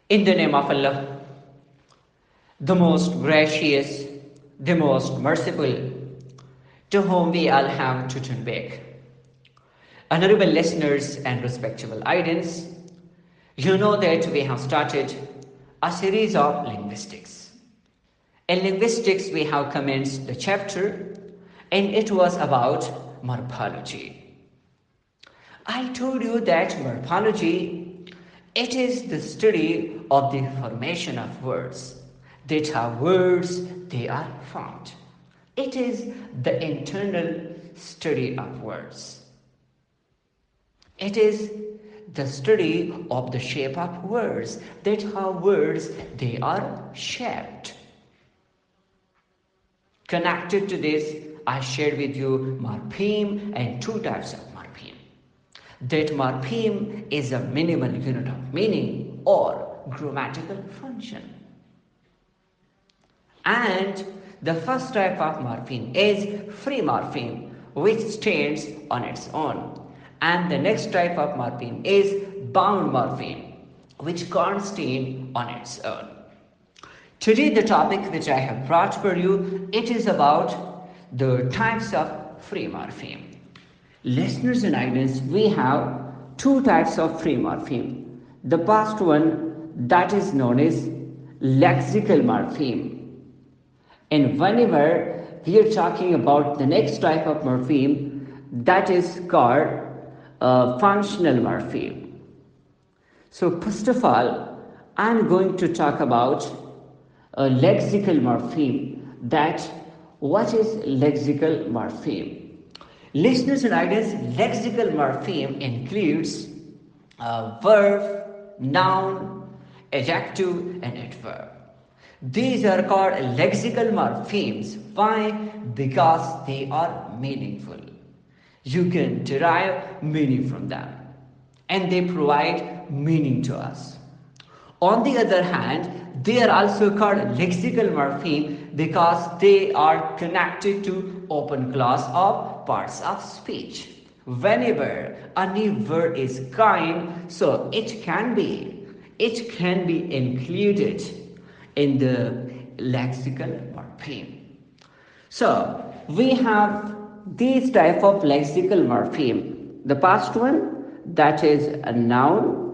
In the name of Allah, the most gracious, the most merciful, to whom we all have to turn back. Honorable listeners and respectable audience, you know that we have started a series of linguistics. In linguistics, we have commenced the chapter, and it was about morphology. I told you that morphology, it is the study of the formation of words. That how words they are formed. It is the internal study of words. It is the study of the shape of words. That how words they are shaped. Connected to this, I shared with you morpheme and two types of morpheme. That morpheme is a minimal unit of meaning or grammatical function. And the first type of morpheme is free morpheme, which stands on its own. And the next type of morpheme is bound morpheme, which can't stand on its own. Today the topic which I have brought for you, it is about the types of free morpheme. Listeners and audience, we have two types of free morpheme. The first one, that is known as lexical morpheme. And whenever we are talking about the next type of morpheme, that is called functional morpheme. So first of all, I'm going to talk about a lexical morpheme. That what is lexical morpheme? Listeners and audience, lexical morpheme includes verb, noun, adjective, and adverb. These are called lexical morphemes. Why? Because they are meaningful. You can derive meaning from them, and they provide meaning to us. On the other hand, they are also called lexical morpheme because they are connected to open clause of parts of speech. Whenever a new word is coined, so it can be included in the lexical morpheme. So we have these type of lexical morpheme. The first one, that is a noun.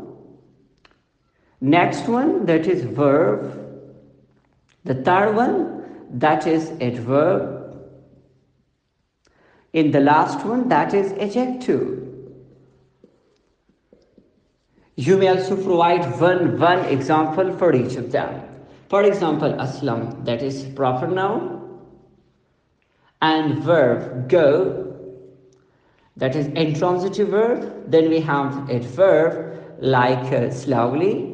Next one, that is verb. The third one, that is adverb. In the last one, that is adjective. You may also provide one example for each of them. For example, aslam, that is proper noun, and verb go, that is intransitive verb. Then we have adverb like slowly.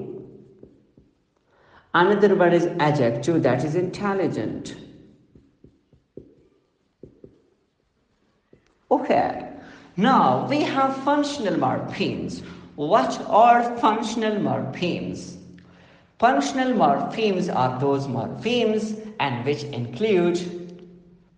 Another one is adjective, that is intelligent. Okay, now we have functional morphemes. What are functional morphemes? Functional morphemes are those morphemes and which include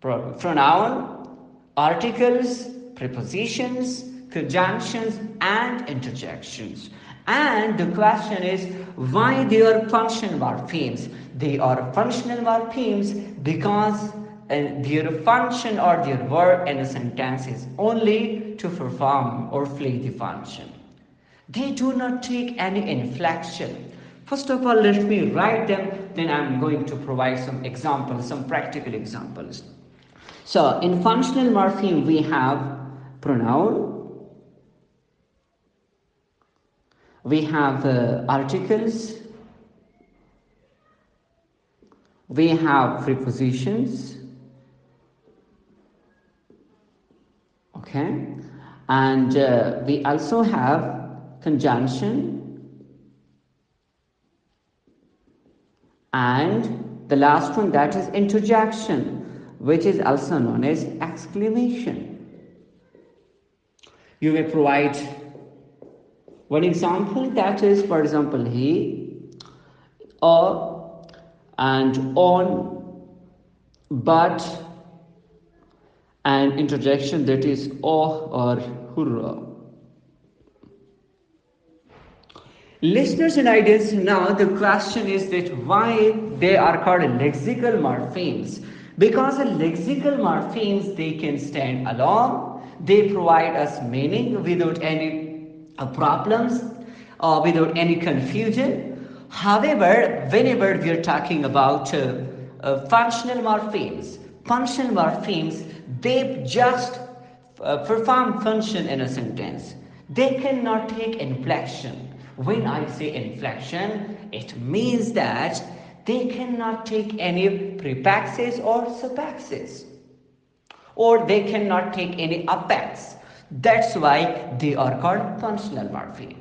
pronoun, articles, prepositions, conjunctions, and interjections. And the question is, why they are functional morphemes? They are functional morphemes because their function or their work in a sentence is only to perform or play the function. They do not take any inflection. First of all, let me write them, then I'm going to provide some examples, some practical examples. So, in functional morpheme, we have pronoun, we have articles, we have prepositions, okay, and we also have conjunction, and the last one, that is interjection, which is also known as exclamation. You may provide one example, that is, for example, he, or, and on, but, and interjection, that is oh or hurrah. Listeners and audience, now the question is that why they are called lexical morphemes? Because the lexical morphemes, they can stand alone, they provide us meaning without any problems or without any confusion. However, whenever we are talking about functional morphemes, they just perform function in a sentence. They cannot take inflection. When I say inflection, it means that they cannot take any prepaxis or suffixes, or they cannot take any apex. That's why they are called functional morpheme.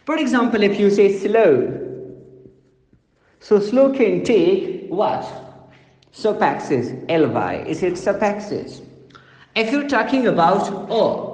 For example, if you say slow, so slow can take what? Suffixes, ly. Is it suffixes? If you're talking about o,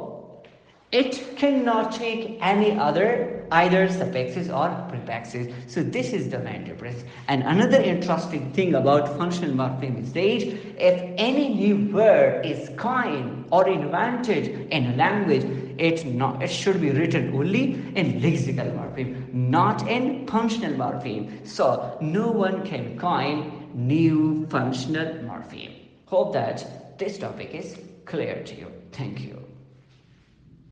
it cannot take any other either suffixes or prefixes. So this is the main difference. And another interesting thing about functional morpheme is that if any new word is coined or invented in a language, it should be written only in lexical morpheme, not in functional morpheme. So no one can coin new functional morpheme. Hope that this topic is clear to you. Thank you.